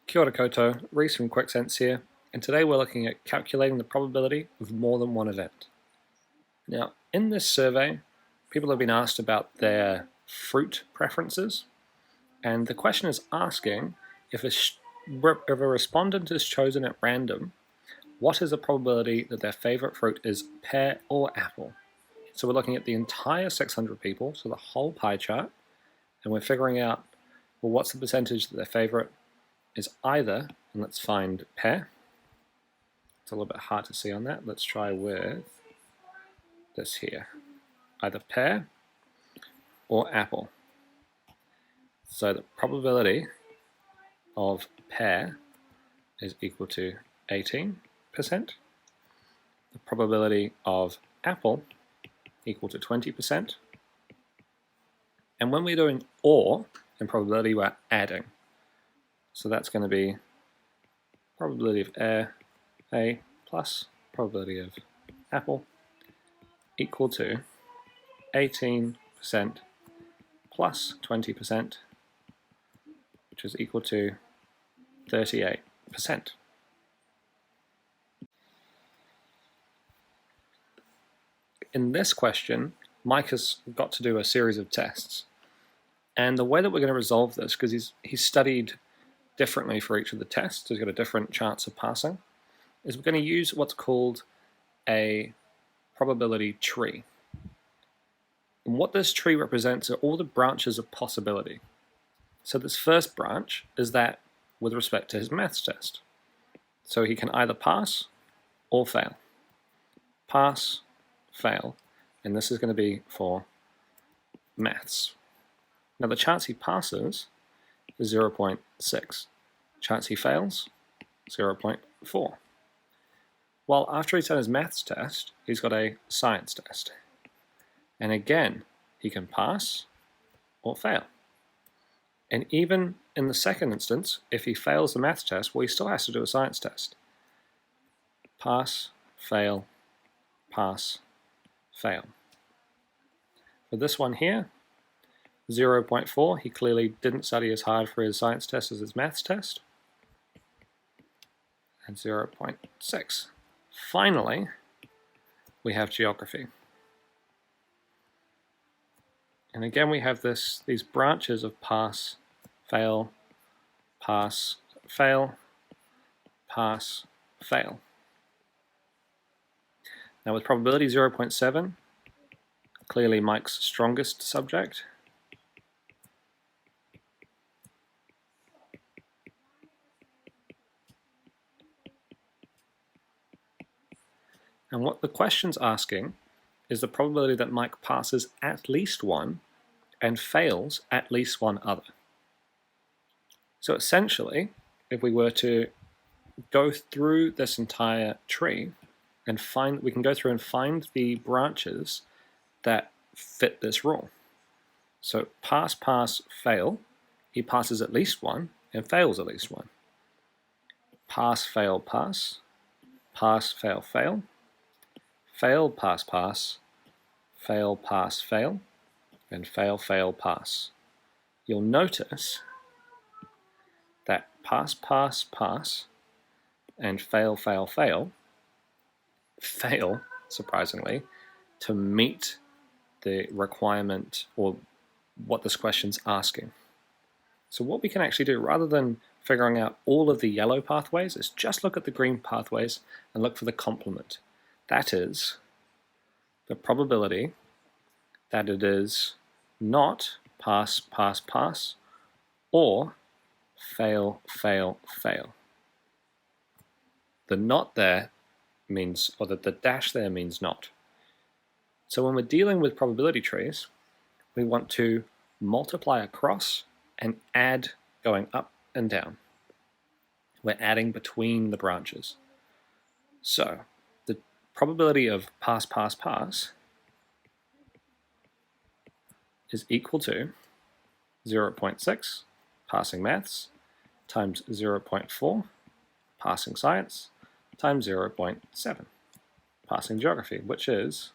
Kia ora koutou, Reese from QuickSense here, and today we're looking at calculating the probability of more than one event. Now, in this survey, people have been asked about their fruit preferences, and the question is asking if a respondent is chosen at random, what is the probability that their favorite fruit is pear or apple? So we're looking at the entire 600 people, so the whole pie chart, and we're figuring out, well, what's the percentage that their favorite is either, and let's find pear. It's a little bit hard to see on that. Let's try with this here. Either pear or apple. So the probability of pear is equal to 18%. The probability of apple equal to 20%. And when we're doing or in probability, we're adding. So that's going to be probability of A plus probability of apple equal to 18% plus 20%, which is equal to 38%. In this question, Mike has got to do a series of tests. And the way that we're going to resolve this, because he's studied differently for each of the tests, he's got a different chance of passing, is we're going to use what's called a probability tree. And what this tree represents are all the branches of possibility. So this first branch is that with respect to his maths test. So he can either pass or fail. Pass, fail, and this is going to be for maths. Now the chance he passes is 0.6. Chance he fails, 0.4. Well, after he's done his maths test, he's got a science test. And again, he can pass or fail. And even in the second instance, if he fails the maths test, well, he still has to do a science test. Pass, fail, pass, fail. For this one here, 0.4, he clearly didn't study as hard for his science test as his maths test. And 0.6. Finally, we have geography. And again, we have these branches of pass, fail, pass, fail, pass, fail. Now with probability 0.7, clearly Mike's strongest subject. And what the question's asking is the probability that Mike passes at least one and fails at least one other. So essentially, if we were to go through this entire tree and we can go through and find the branches that fit this rule. So pass, pass, fail, he passes at least one and fails at least one. Pass, fail, pass, pass, fail, fail, fail, pass, pass, fail, pass, fail, and fail, fail, pass. You'll notice that pass, pass, pass, and fail, fail, fail, fail, surprisingly, to meet the requirement or what this question's asking. So what we can actually do, rather than figuring out all of the yellow pathways, is just look at the green pathways and look for the complement. That is the probability that it is not pass, pass, pass, or fail, fail, fail. The not there means, or the dash there means not. So when we're dealing with probability trees, we want to multiply across and add going up and down. We're adding between the branches. So the probability of pass, pass, pass is equal to 0.6 passing maths times 0.4 passing science times 0.7 passing geography, which is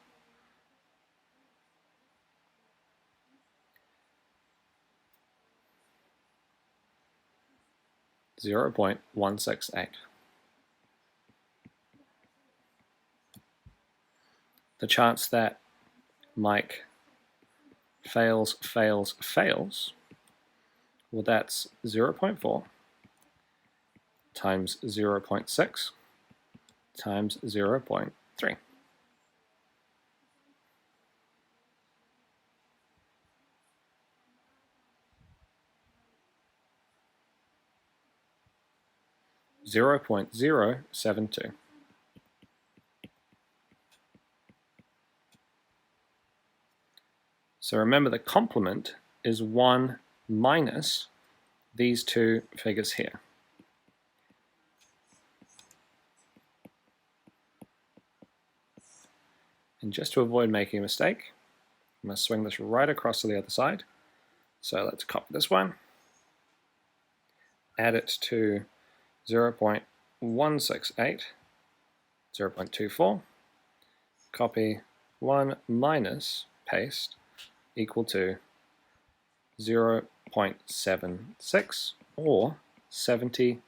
0.168. The chance that Mike fails, well, that's 0.4 times 0.6 times 0.3. .072. So remember, the complement is 1 minus these two figures here. And just to avoid making a mistake, I'm going to swing this right across to the other side. So let's copy this one, add it to 0.168, 0.24, copy 1 minus paste equal to 0.76 or 76%.